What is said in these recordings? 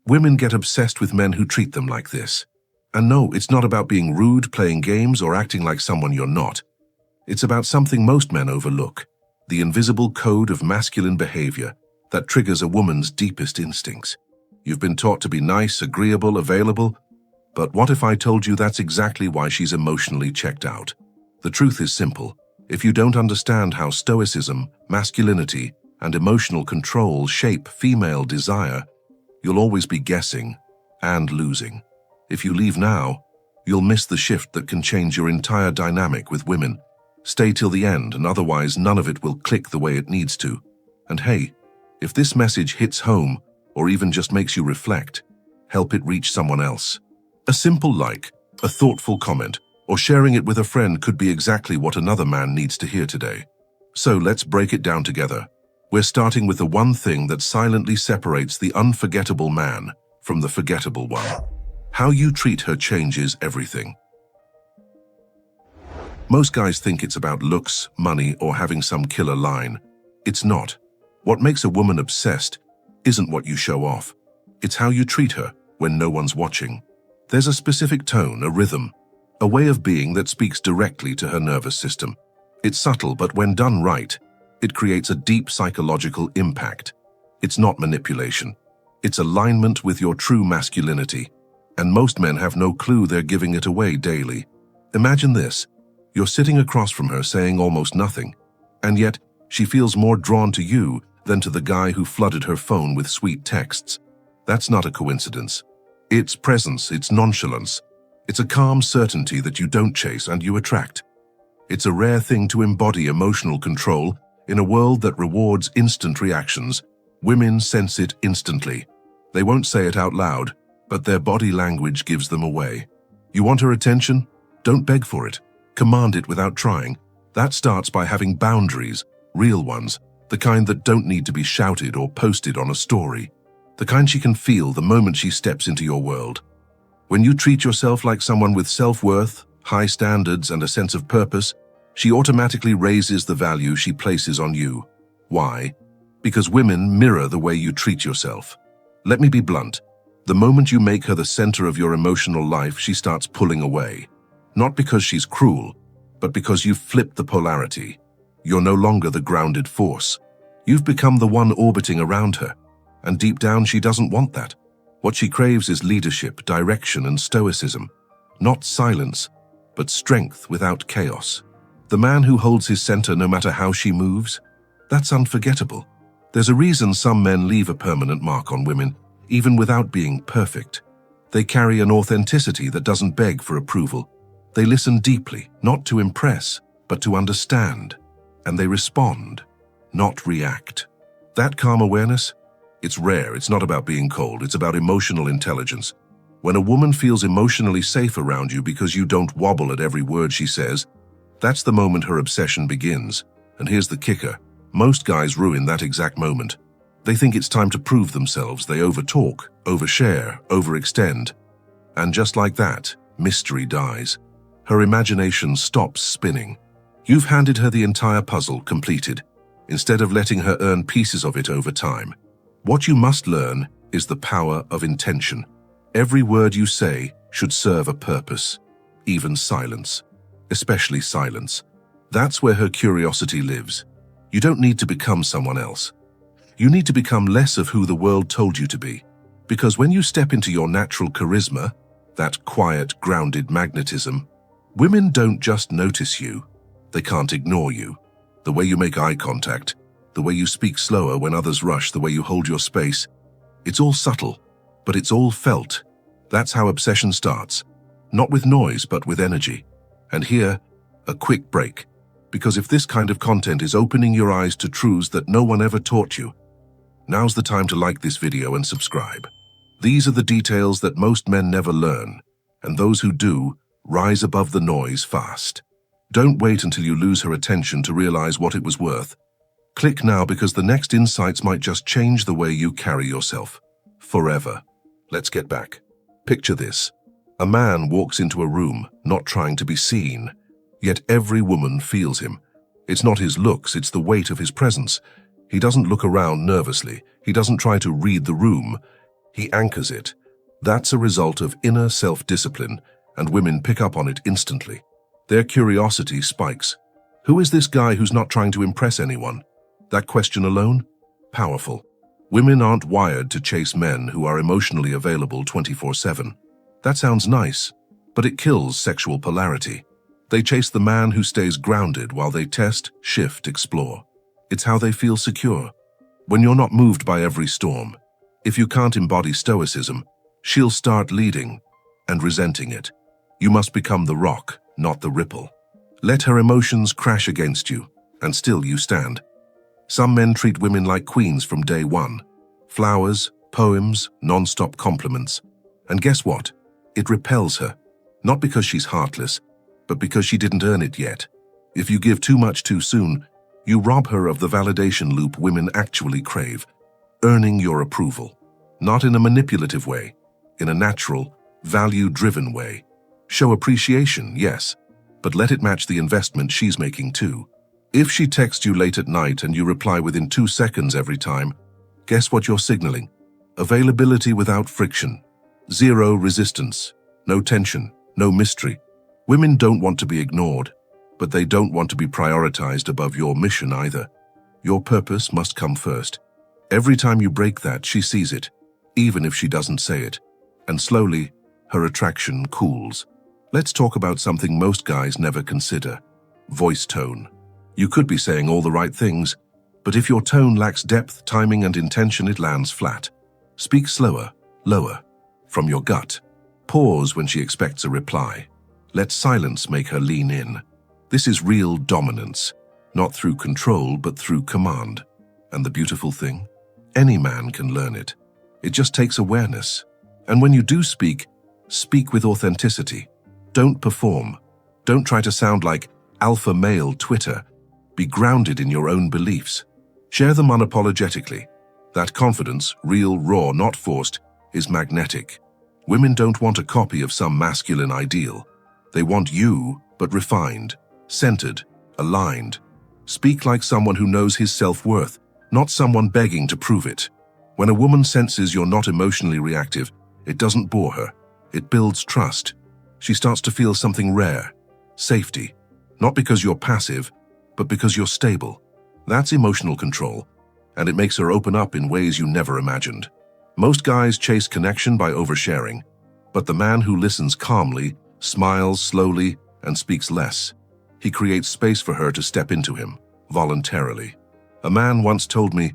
Women get obsessed with men who treat them like this. And no, it's not about being rude, playing games, or acting like someone you're not. It's about something most men overlook, the invisible code of masculine behavior that triggers a woman's deepest instincts. You've been taught to be nice, agreeable, available, but what if I told you that's exactly why she's emotionally checked out? The truth is simple. If you don't understand how Stoicism, masculinity, and emotional control shape female desire, you'll always be guessing and losing. If you leave now, you'll miss the shift that can change your entire dynamic with women. Stay till the end, and otherwise none of it will click the way it needs to. And hey, if this message hits home, or even just makes you reflect, help it reach someone else. A simple like, a thoughtful comment, or sharing it with a friend could be exactly what another man needs to hear today. So let's break it down together. We're starting with the one thing that silently separates the unforgettable man from the forgettable one. How you treat her changes everything. Most guys think it's about looks, money, or having some killer line. It's not. What makes a woman obsessed isn't what you show off. It's how you treat her when no one's watching. There's a specific tone, a rhythm, a way of being that speaks directly to her nervous system. It's subtle, but when done right, it creates a deep psychological impact. It's not manipulation. It's alignment with your true masculinity. And most men have no clue they're giving it away daily. Imagine this. You're sitting across from her saying almost nothing, and yet she feels more drawn to you than to the guy who flooded her phone with sweet texts. That's not a coincidence. It's presence, it's nonchalance. It's a calm certainty that you don't chase and you attract. It's a rare thing to embody emotional control in a world that rewards instant reactions. Women sense it instantly. They won't say it out loud, but their body language gives them away. You want her attention? Don't beg for it. Command it without trying. That starts by having boundaries, real ones, the kind that don't need to be shouted or posted on a story. The kind she can feel the moment she steps into your world. When you treat yourself like someone with self-worth, high standards, and a sense of purpose, she automatically raises the value she places on you. Why? Because women mirror the way you treat yourself. Let me be blunt. The moment you make her the center of your emotional life, she starts pulling away. Not because she's cruel, but because you've flipped the polarity. You're no longer the grounded force. You've become the one orbiting around her. And deep down, she doesn't want that. What she craves is leadership, direction, and stoicism. Not silence, but strength without chaos. The man who holds his center no matter how she moves, that's unforgettable. There's a reason some men leave a permanent mark on women, even without being perfect. They carry an authenticity that doesn't beg for approval. They listen deeply, not to impress, but to understand. And they respond, not react. That calm awareness, it's rare. It's not about being cold. It's about emotional intelligence. When a woman feels emotionally safe around you because you don't wobble at every word she says, that's the moment her obsession begins. And here's the kicker. Most guys ruin that exact moment. They think it's time to prove themselves. They overtalk, overshare, overextend. And just like that, mystery dies. Her imagination stops spinning. You've handed her the entire puzzle completed, instead of letting her earn pieces of it over time. What you must learn is the power of intention. Every word you say should serve a purpose, even silence, especially silence. That's where her curiosity lives. You don't need to become someone else. You need to become less of who the world told you to be. Because when you step into your natural charisma, that quiet, grounded magnetism, women don't just notice you, they can't ignore you. The way you make eye contact, the way you speak slower when others rush, the way you hold your space, it's all subtle, but it's all felt. That's how obsession starts. Not with noise, but with energy. And here, a quick break. Because if this kind of content is opening your eyes to truths that no one ever taught you, now's the time to like this video and subscribe. These are the details that most men never learn, and those who do rise above the noise fast. Don't wait until you lose her attention to realize what it was worth. Click now, because the next insights might just change the way you carry yourself. Forever. Let's get back. Picture this. A man walks into a room, not trying to be seen, yet every woman feels him. It's not his looks, it's the weight of his presence. He doesn't look around nervously. He doesn't try to read the room. He anchors it. That's a result of inner self-discipline, and women pick up on it instantly. Their curiosity spikes. Who is this guy who's not trying to impress anyone? That question alone? Powerful. Women aren't wired to chase men who are emotionally available 24/7. That sounds nice, but it kills sexual polarity. They chase the man who stays grounded while they test, shift, explore. It's how they feel secure. When you're not moved by every storm, if you can't embody stoicism, she'll start leading and resenting it. You must become the rock, not the ripple. Let her emotions crash against you, and still you stand. Some men treat women like queens from day one. Flowers, poems, non-stop compliments. And guess what? It repels her. Not because she's heartless, but because she didn't earn it yet. If you give too much too soon, you rob her of the validation loop women actually crave, earning your approval. Not in a manipulative way, in a natural, value-driven way. Show appreciation, yes, but let it match the investment she's making too. If she texts you late at night and you reply within 2 seconds every time, guess what you're signaling? Availability without friction. Zero resistance. No tension. No mystery. Women don't want to be ignored, but they don't want to be prioritized above your mission either. Your purpose must come first. Every time you break that, she sees it, even if she doesn't say it. And slowly, her attraction cools. Let's talk about something most guys never consider. Voice tone. You could be saying all the right things, but if your tone lacks depth, timing, and intention, it lands flat. Speak slower, lower, from your gut. Pause when she expects a reply. Let silence make her lean in. This is real dominance, not through control, but through command. And the beautiful thing? Any man can learn it. It just takes awareness. And when you do speak, speak with authenticity. Don't perform. Don't try to sound like alpha male Twitter. Be grounded in your own beliefs. Share them unapologetically. That confidence, real, raw, not forced, is magnetic. Women don't want a copy of some masculine ideal. They want you, but refined, centered, aligned. Speak like someone who knows his self-worth, not someone begging to prove it. When a woman senses you're not emotionally reactive, it doesn't bore her. It builds trust. She starts to feel something rare, safety. Not because you're passive, but because you're stable. That's emotional control, and it makes her open up in ways you never imagined. Most guys chase connection by oversharing, but the man who listens calmly, smiles slowly, and speaks less, he creates space for her to step into him, voluntarily. A man once told me,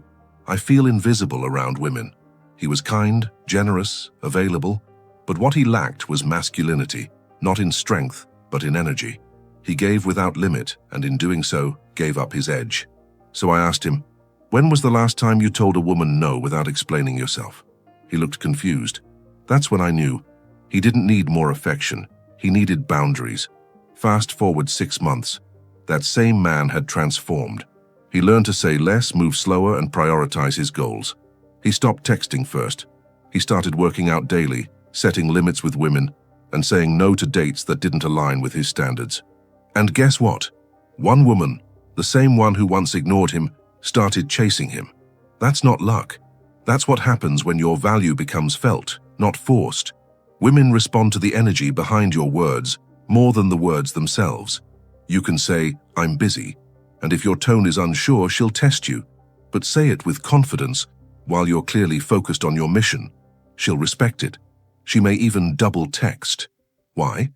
"I feel invisible around women." He was kind, generous, available, but what he lacked was masculinity, not in strength, but in energy. He gave without limit, and in doing so, gave up his edge. So I asked him, "When was the last time you told a woman no without explaining yourself?" He looked confused. That's when I knew. He didn't need more affection. He needed boundaries. Fast forward 6 months. That same man had transformed. He learned to say less, move slower, and prioritize his goals. He stopped texting first. He started working out daily, setting limits with women, and saying no to dates that didn't align with his standards. And guess what? One woman, the same one who once ignored him, started chasing him. That's not luck. That's what happens when your value becomes felt, not forced. Women respond to the energy behind your words more than the words themselves. You can say, "I'm busy," and if your tone is unsure, she'll test you. But say it with confidence while you're clearly focused on your mission. She'll respect it. She may even double text. Why?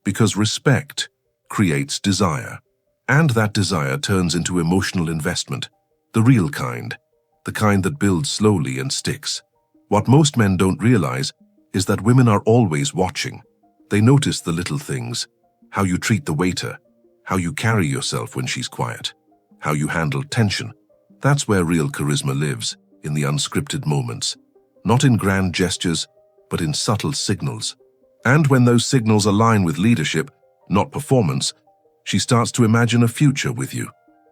Because respect creates desire. And that desire turns into emotional investment. The real kind. The kind that builds slowly and sticks. What most men don't realize is that women are always watching. They notice the little things. How you treat the waiter. How you carry yourself when she's quiet. How you handle tension. That's where real charisma lives, in the unscripted moments. Not in grand gestures, but in subtle signals. And when those signals align with leadership, not performance, she starts to imagine a future with you,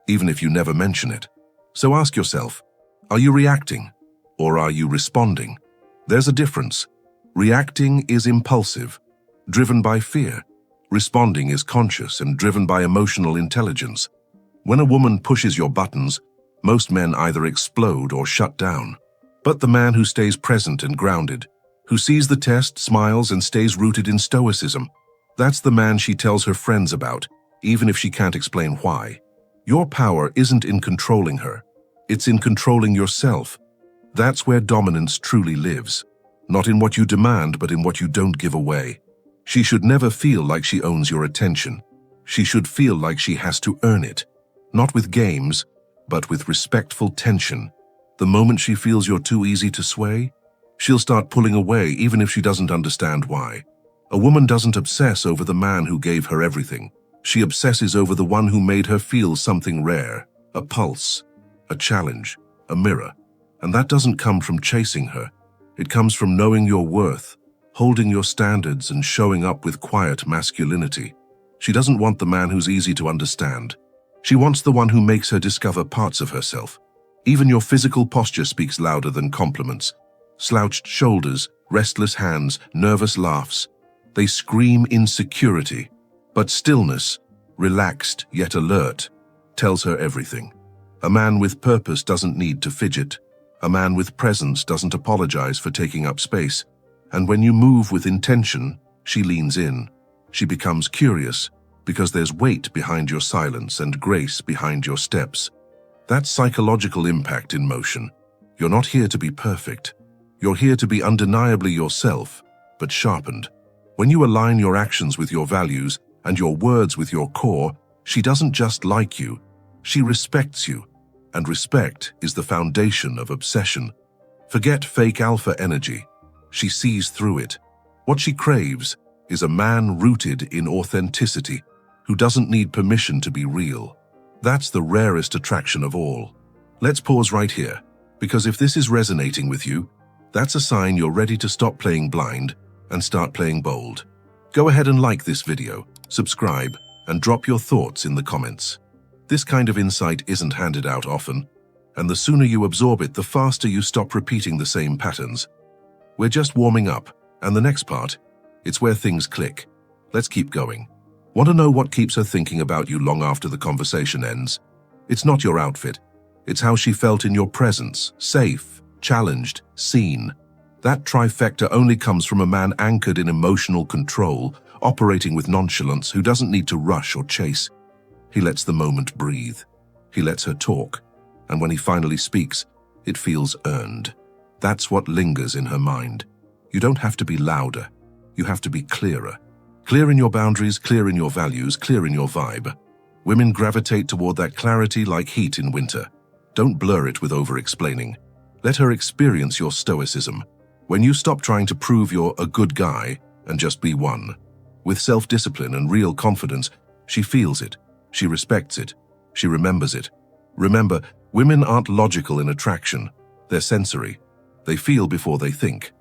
even if you never mention it. So ask yourself, are you reacting, or are you responding? There's a difference. Reacting is impulsive, driven by fear. Responding is conscious and driven by emotional intelligence. When a woman pushes your buttons, most men either explode or shut down. But the man who stays present and grounded, who sees the test, smiles, and stays rooted in stoicism, that's the man she tells her friends about, even if she can't explain why. Your power isn't in controlling her. It's in controlling yourself. That's where dominance truly lives. Not in what you demand, but in what you don't give away. She should never feel like she owns your attention. She should feel like she has to earn it. Not with games, but with respectful tension. The moment she feels you're too easy to sway, she'll start pulling away even if she doesn't understand why. A woman doesn't obsess over the man who gave her everything. She obsesses over the one who made her feel something rare, a pulse, a challenge, a mirror. And that doesn't come from chasing her. It comes from knowing your worth, holding your standards, and showing up with quiet masculinity. She doesn't want the man who's easy to understand. She wants the one who makes her discover parts of herself. Even your physical posture speaks louder than compliments. Slouched shoulders, restless hands, nervous laughs. They scream insecurity. But stillness, relaxed yet alert, tells her everything. A man with purpose doesn't need to fidget. A man with presence doesn't apologize for taking up space. And when you move with intention, she leans in. She becomes curious, because there's weight behind your silence and grace behind your steps. That's psychological impact in motion. You're not here to be perfect. You're here to be undeniably yourself, but sharpened. When you align your actions with your values and your words with your core, she doesn't just like you, she respects you. And respect is the foundation of obsession. Forget fake alpha energy. She sees through it. What she craves is a man rooted in authenticity, who doesn't need permission to be real. That's the rarest attraction of all. Let's pause right here, because if this is resonating with you, that's a sign you're ready to stop playing blind and start playing bold. Go ahead and like this video, subscribe, and drop your thoughts in the comments. This kind of insight isn't handed out often, and the sooner you absorb it, the faster you stop repeating the same patterns. We're just warming up, and the next part, it's where things click. Let's keep going. Want to know what keeps her thinking about you long after the conversation ends? It's not your outfit. It's how she felt in your presence, safe, challenged, seen. That trifecta only comes from a man anchored in emotional control, operating with nonchalance, who doesn't need to rush or chase. He lets the moment breathe. He lets her talk. And when he finally speaks, it feels earned. That's what lingers in her mind. You don't have to be louder. You have to be clearer. Clear in your boundaries, clear in your values, clear in your vibe. Women gravitate toward that clarity like heat in winter. Don't blur it with over-explaining. Let her experience your stoicism. When you stop trying to prove you're a good guy and just be one. With self-discipline and real confidence, she feels it. She respects it. She remembers it. Remember, women aren't logical in attraction. They're sensory. They feel before they think.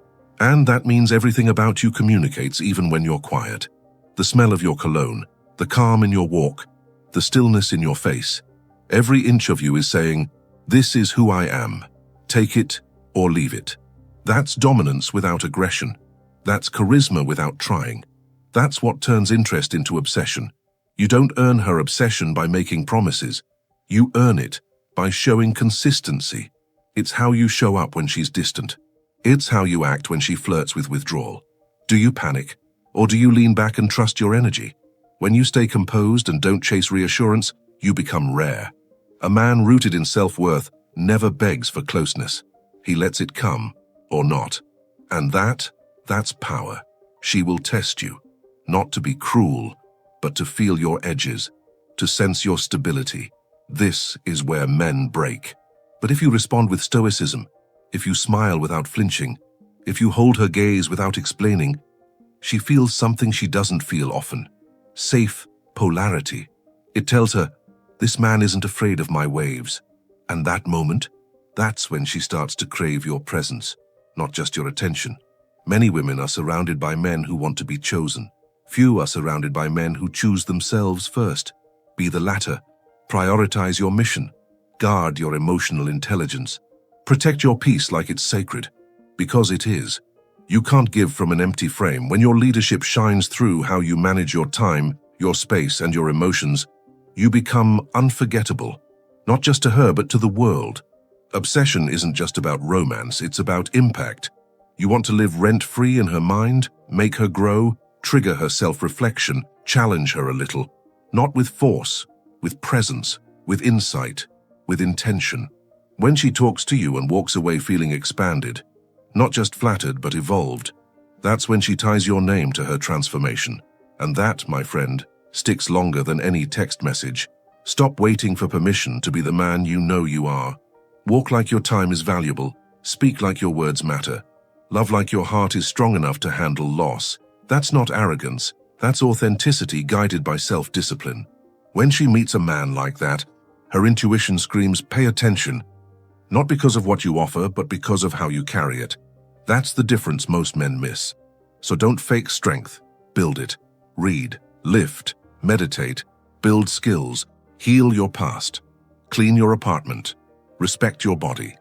And that means everything about you communicates even when you're quiet. The smell of your cologne, the calm in your walk, the stillness in your face. Every inch of you is saying, "This is who I am. Take it or leave it." That's dominance without aggression. That's charisma without trying. That's what turns interest into obsession. You don't earn her obsession by making promises. You earn it by showing consistency. It's how you show up when she's distant. It's how you act when she flirts with withdrawal. Do you panic? Or do you lean back and trust your energy? When you stay composed and don't chase reassurance, you become rare. A man rooted in self-worth never begs for closeness. He lets it come, or not. And that's power. She will test you, not to be cruel, but to feel your edges, to sense your stability. This is where men break. But if you respond with stoicism, if you smile without flinching, if you hold her gaze without explaining, she feels something she doesn't feel often. Safe polarity. It tells her, this man isn't afraid of my waves. And that moment, that's when she starts to crave your presence, not just your attention. Many women are surrounded by men who want to be chosen. Few are surrounded by men who choose themselves first. Be the latter. Prioritize your mission. Guard your emotional intelligence. Protect your peace like it's sacred, because it is. You can't give from an empty frame. When your leadership shines through how you manage your time, your space, and your emotions, you become unforgettable, not just to her, but to the world. Obsession isn't just about romance, it's about impact. You want to live rent-free in her mind, make her grow, trigger her self-reflection, challenge her a little. Not with force, with presence, with insight, with intention. When she talks to you and walks away feeling expanded, not just flattered but evolved, that's when she ties your name to her transformation. And that, my friend, sticks longer than any text message. Stop waiting for permission to be the man you know you are. Walk like your time is valuable, speak like your words matter, love like your heart is strong enough to handle loss. That's not arrogance, that's authenticity guided by self-discipline. When she meets a man like that, her intuition screams, pay attention, not because of what you offer, but because of how you carry it. That's the difference most men miss. So don't fake strength, build it. Read, lift, meditate, build skills, heal your past, clean your apartment, respect your body,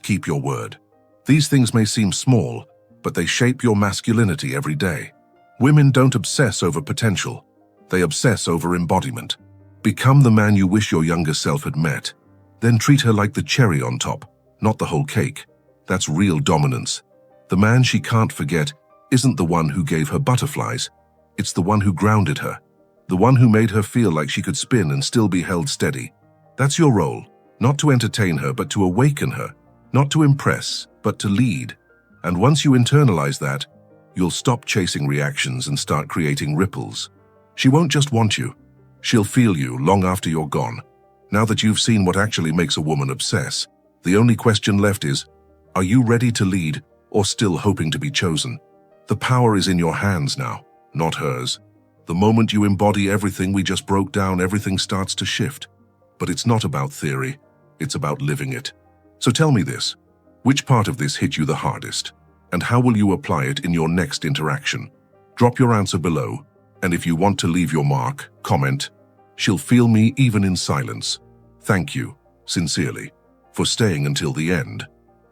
keep your word. These things may seem small, but they shape your masculinity every day. Women don't obsess over potential, they obsess over embodiment. Become the man you wish your younger self had met. Then treat her like the cherry on top, not the whole cake. That's real dominance. The man she can't forget isn't the one who gave her butterflies. It's the one who grounded her, the one who made her feel like she could spin and still be held steady. That's your role, not to entertain her, but to awaken her, not to impress, but to lead. And once you internalize that, you'll stop chasing reactions and start creating ripples. She won't just want you, she'll feel you long after you're gone. Now that you've seen what actually makes a woman obsess, the only question left is, are you ready to lead or still hoping to be chosen? The power is in your hands now, not hers. The moment you embody everything we just broke down, everything starts to shift. But it's not about theory, it's about living it. So tell me this, which part of this hit you the hardest? And how will you apply it in your next interaction? Drop your answer below, and if you want to leave your mark, comment, "She'll feel me even in silence." Thank you, sincerely, for staying until the end.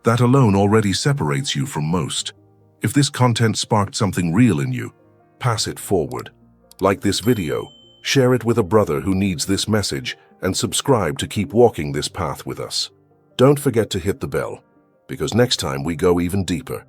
That alone already separates you from most. If this content sparked something real in you, pass it forward. Like this video, share it with a brother who needs this message, and subscribe to keep walking this path with us. Don't forget to hit the bell, because next time we go even deeper.